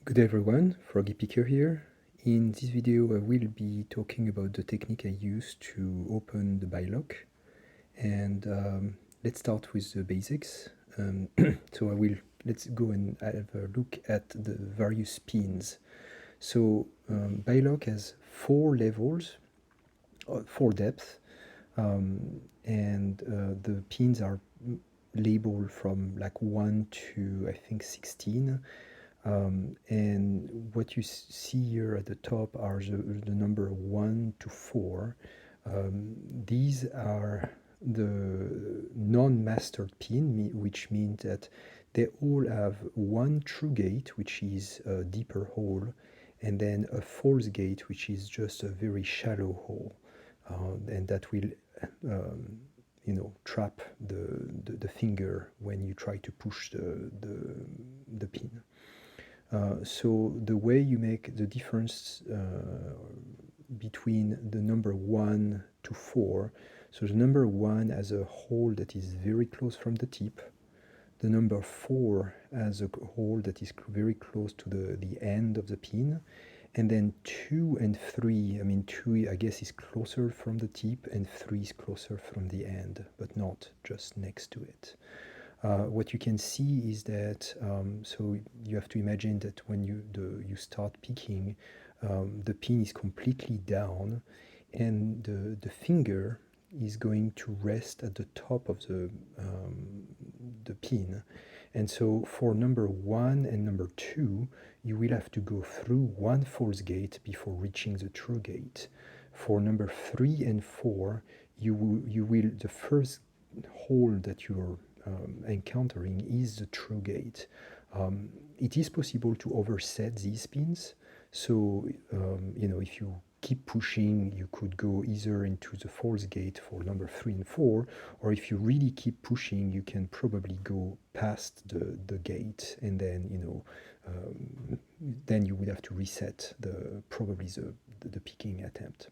Good day everyone, Froggy Picker here. In this video I will be talking about the technique I use to open the Bilock, and let's start with the basics. So let's go and have a look at the various pins. So Bilock has 4 levels, 4 depths, and the pins are labeled from like 1 to I think 16. And what you see here at the top are the number 1 to 4. These are the non-mastered pin, which means that they all have one true gate, which is a deeper hole, and then a false gate, which is just a very shallow hole, and that will trap the finger when you try to push the pin. So the way you make the difference between the number 1 to 4, so the number 1 has a hole that is very close from the tip, the number 4 has a hole that is very close to the end of the pin, and then 2 and 3, I mean 2 I guess is closer from the tip and 3 is closer from the end, but not just next to it. What you can see is that, so you have to imagine that when you start picking, the pin is completely down, and the finger is going to rest at the top of the pin. And so for number 1 and number 2, you will have to go through one false gate before reaching the true gate. For number 3 and 4, the first hole that you're encountering is the true gate. It is possible to overset these pins, so if you keep pushing, you could go either into the false gate for number 3 and 4, or if you really keep pushing, you can probably go past the gate, and then then you would have to reset probably the picking attempt.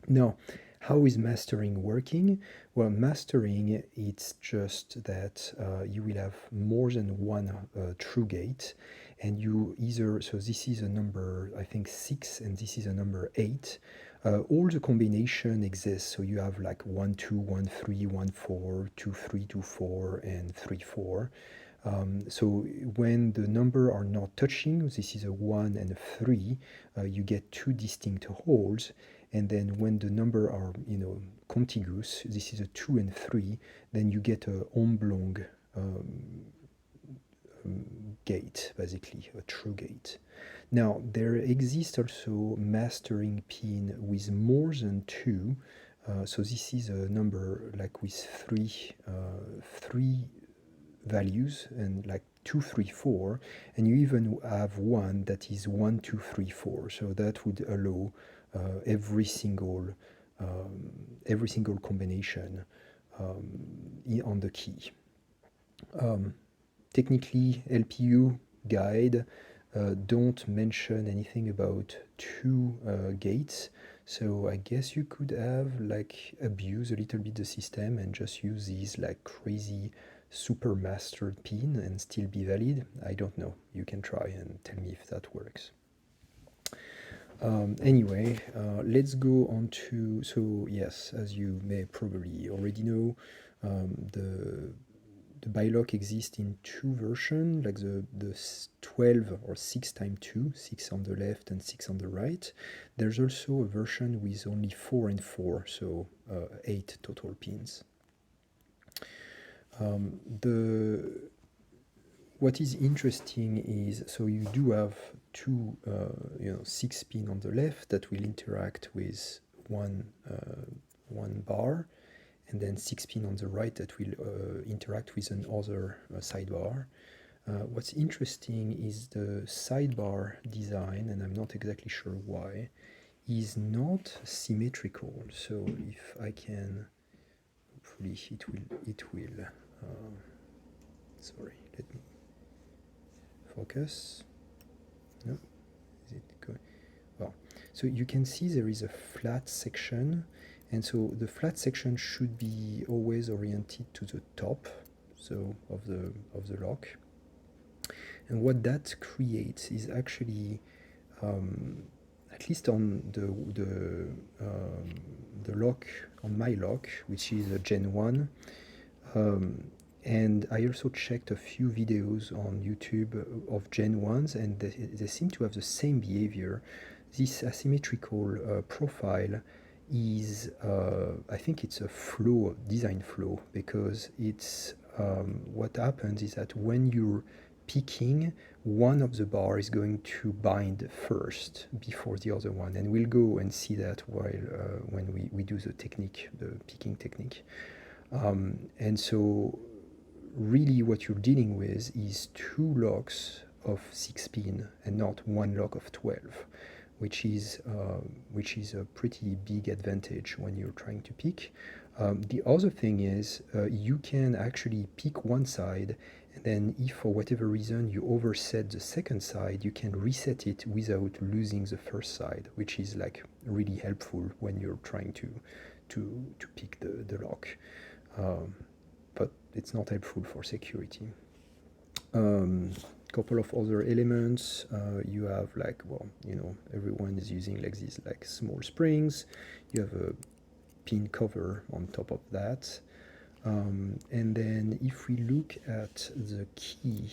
Now, how is mastering working? Well, mastering, it's just that you will have more than one true gate, and you either, so this is a number, I think 6, and this is a number 8. All the combination exists, so you have like 1 2 1 3 1 4 2 3 2 4 and 3 4. So when the number are not touching, this is a 1 and a 3, you get 2 distinct holes. And then when the number are contiguous, this is a 2 and 3, then you get a oblong gate, basically a true gate. Now there exists also mastering pin with more than 2. So this is a number like with three values, and like 2 3 4, and you even have one that is 1 2 3 4. So that would allow every single combination on the key. Technically, LPU guide don't mention anything about 2 gates, so I guess you could have like abuse a little bit the system and just use these like crazy super mastered pin and still be valid. I don't know. You can try and tell me if that works. Anyway, let's go on to, so yes, as you may probably already know, the Bilock exists in 2 versions, like the 12 or 6 times 2, 6 on the left and 6 on the right. There's also a version with only 4 and 4, so 8 total pins. What is interesting is, so you do have 2, 6 pin on the left that will interact with one bar, and then 6 pin on the right that will interact with another sidebar. What's interesting is the sidebar design, and I'm not exactly sure why, is not symmetrical. So if I can, hopefully it will. Sorry, let me focus. No, is it going? Well, so you can see there is a flat section, and so the flat section should be always oriented to the top, so of the lock. And what that creates is actually, at least on the lock, on my lock, which is a Gen 1, and I also checked a few videos on YouTube of Gen 1s, and they seem to have the same behavior. This asymmetrical profile is, I think it's a flow, design flow, because it's what happens is that when you're picking, one of the bar is going to bind first before the other one, and we'll go and see that while when we do the technique, the picking technique. And so really what you're dealing with is two locks of 6 pin and not one lock of 12, which is a pretty big advantage when you're trying to pick. The other thing is you can actually pick one side, and then if for whatever reason you overset the second side, you can reset it without losing the first side, which is like really helpful when you're trying to pick the lock. But it's not helpful for security. Couple of other elements. You have like, well, you know, everyone is using like these like small springs. You have a pin cover on top of that. And then if we look at the key,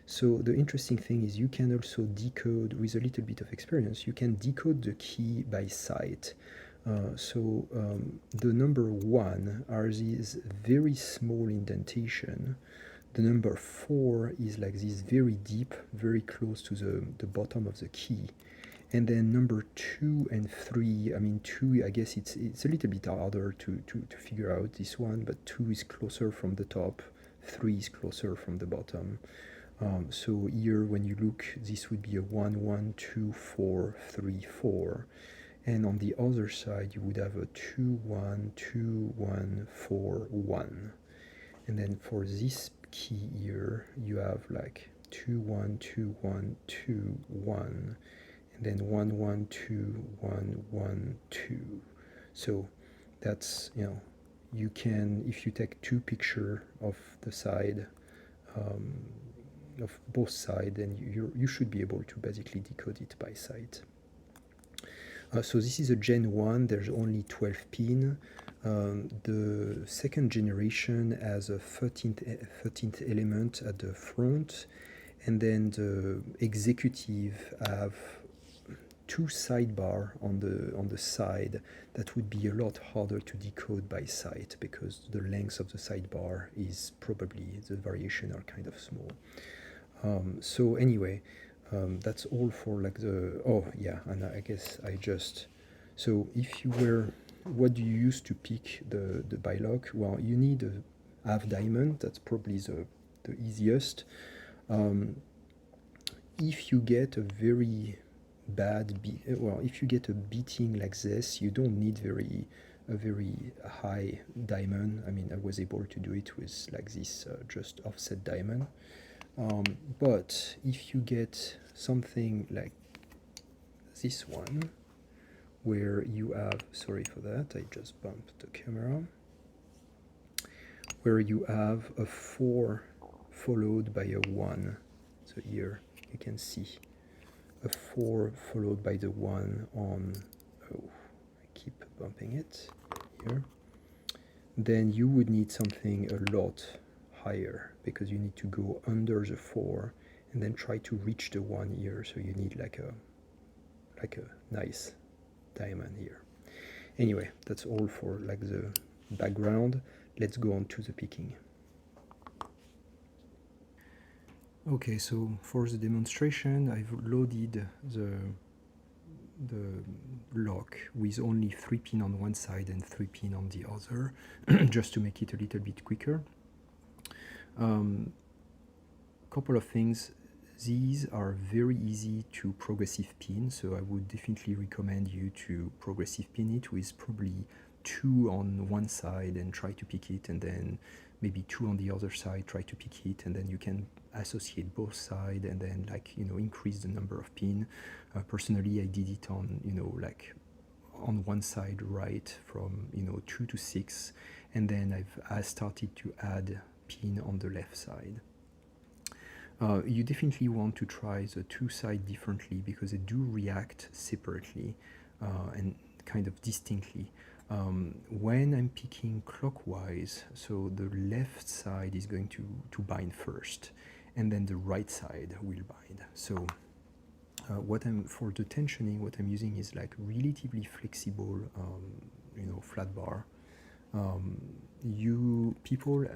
so the interesting thing is you can also decode, with a little bit of experience, you can decode the key by sight. So the number 1 are these very small indentation. The number 4 is like this very deep, very close to the bottom of the key. And then number 2 and 3, I mean 2, I guess it's a little bit harder to figure out this one, but 2 is closer from the top, 3 is closer from the bottom. So here when you look, this would be a 1, 1, 2, 4, 3, 4. And on the other side, you would have a 2, 1, 2, 1, 4, 1. And then for this key here, you have like 2, 1, 2, 1, 2, 1. And then 1, 1, 2, 1, 1, 2. So that's, you know, you can, if you take 2 pictures of the side, of both sides, then you should be able to basically decode it by sight. So this is a Gen 1, there's only 12 pin. The second generation has a 13th element at the front, and then the executive have 2 sidebar on the side that would be a lot harder to decode by sight because the length of the sidebar is probably, the variation are kind of small. So anyway, that's all for like the, oh yeah, and I guess I just, so if you were, what do you use to pick the Bilock? Well, you need a half diamond, that's probably the easiest. If you get a very bad, if you get a beating like this, you don't need a very high diamond. I mean, I was able to do it with like this just offset diamond. But if you get something like this one, where you have, sorry for that, I just bumped the camera, where you have a 4 followed by a 1. So here you can see a 4 followed by the 1 on, oh, I keep bumping it here. Then you would need something a lot higher because you need to go under the 4 and then try to reach the 1 here. So you need like a nice diamond here. Anyway, that's all for like the background. Let's go on to the picking. Okay, so for the demonstration, I've loaded the lock with only 3 pin on one side and 3 pin on the other, just to make it a little bit quicker. Couple of things. These are very easy to progressive pin, so I would definitely recommend you to progressive pin it with probably 2 on one side and try to pick it, and then maybe 2 on the other side, try to pick it, and then you can associate both sides and then, like, you know, increase the number of pin. Personally, I did it on, you know, like on one side right from, you know, 2 to 6, and then I started to add pin on the left side. You definitely want to try the two sides differently because they do react separately and kind of distinctly. When I'm picking clockwise, so the left side is going to bind first, and then the right side will bind. So for the tensioning, what I'm using is like relatively flexible, flat bar. People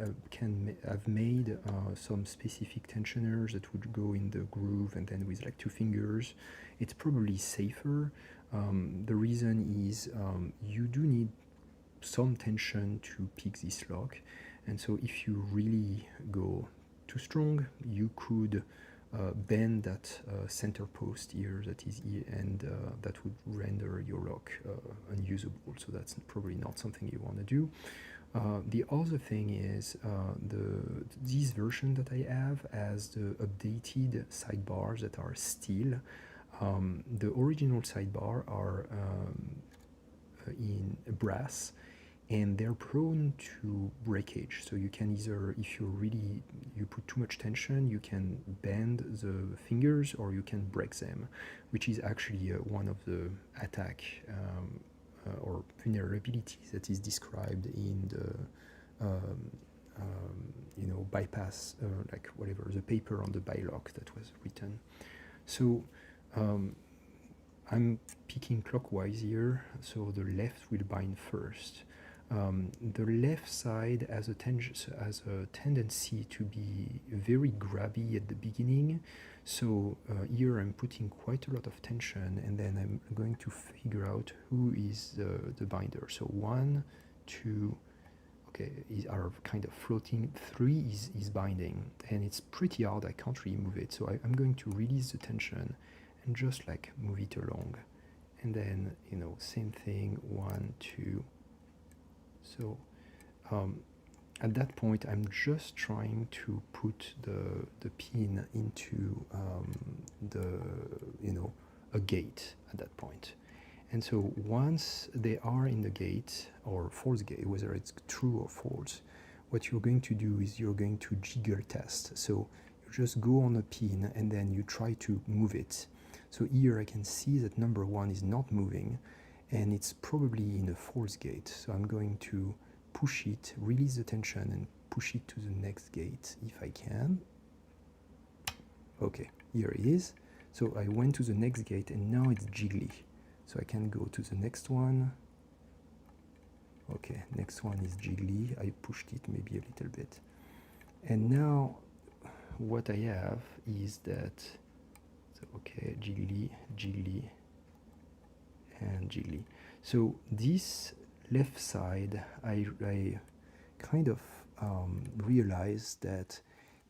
have made some specific tensioners that would go in the groove and then with like two fingers. It's probably safer. The reason is you do need some tension to pick this lock, and so if you really go too strong, you could bend that center post here that is here, and that would render your lock unusable. So that's probably not something you want to do. The other thing is this version that I have has the updated sidebars that are steel. The original sidebar are in brass, and they're prone to breakage. So you can either, if you put too much tension, you can bend the fingers or you can break them, which is actually one of the attack or vulnerabilities that is described in the bypass, like whatever, the paper on the Bilock that was written. So I'm picking clockwise here, so the left will bind first. The left side has a tendency to be very grabby at the beginning, so here I'm putting quite a lot of tension, and then I'm going to figure out who is the binder. So 1, 2, okay, are kind of floating. 3 is binding, and it's pretty hard. I can't really move it, so I'm going to release the tension and just like move it along, and then same thing, 1, 2. So at that point, I'm just trying to put the pin into a gate at that point. And so once they are in the gate, or false gate, whether it's true or false, what you're going to do is you're going to jiggle test. So you just go on a pin and then you try to move it. So here I can see that number 1 is not moving, and it's probably in a false gate. So I'm going to push it, release the tension, and push it to the next gate if I can. Okay, here it is. So I went to the next gate, and now it's jiggly. So I can go to the next one. Okay, next one is jiggly. I pushed it maybe a little bit. And now what I have is that, so okay, jiggly, jiggly, and jiggly. So this left side, I kind of realized that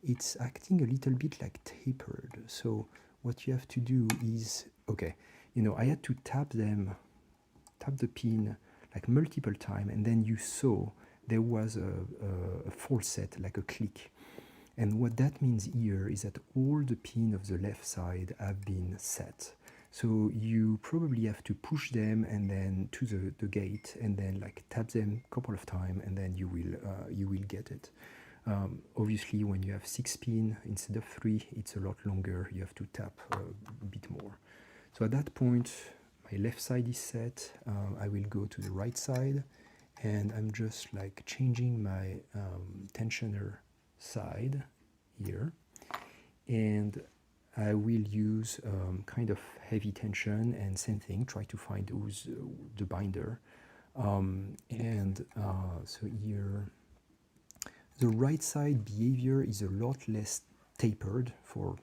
it's acting a little bit like tapered. So what you have to do is, okay, I had to tap the pin like multiple times, and then you saw there was a false set, like a click. And what that means here is that all the pins of the left side have been set. So you probably have to push them and then to the gate, and then like tap them a couple of times, and then you will get it. Obviously, when you have 6 pins instead of 3, it's a lot longer. You have to tap a bit more. So at that point, my left side is set. I will go to the right side, and I'm just like changing my tensioner side here, and I will use kind of heavy tension, and same thing, try to find who's the binder. So here, the right side behavior is a lot less tapered, for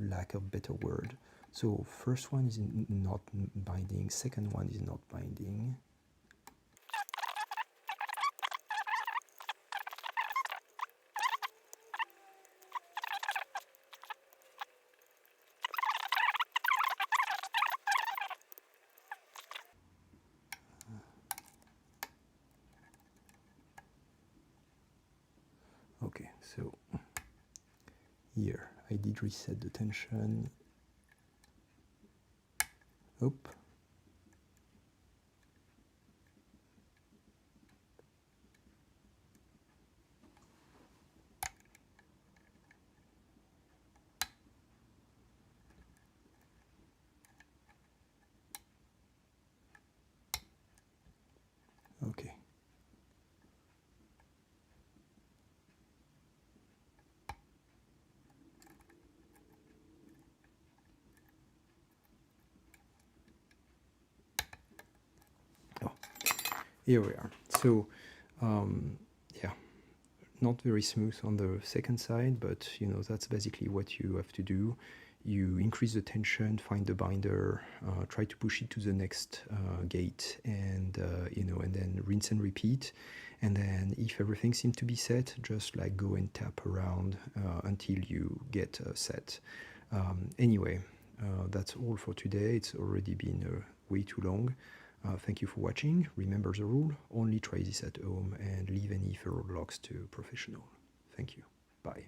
lack of better word. So first one is not binding, second one is not binding. Okay, so here I did reset the tension. Oop. here we are. So yeah, not very smooth on the second side, but you know, that's basically what you have to do. You increase the tension, find the binder, try to push it to the next gate, and you know, and then rinse and repeat. And then if everything seems to be set, just like go and tap around until you get set. Anyway, that's all for today. It's already been way too long. Thank you for watching. Remember the rule, only try this at home and leave any ferrule locks to professional. Thank you. Bye.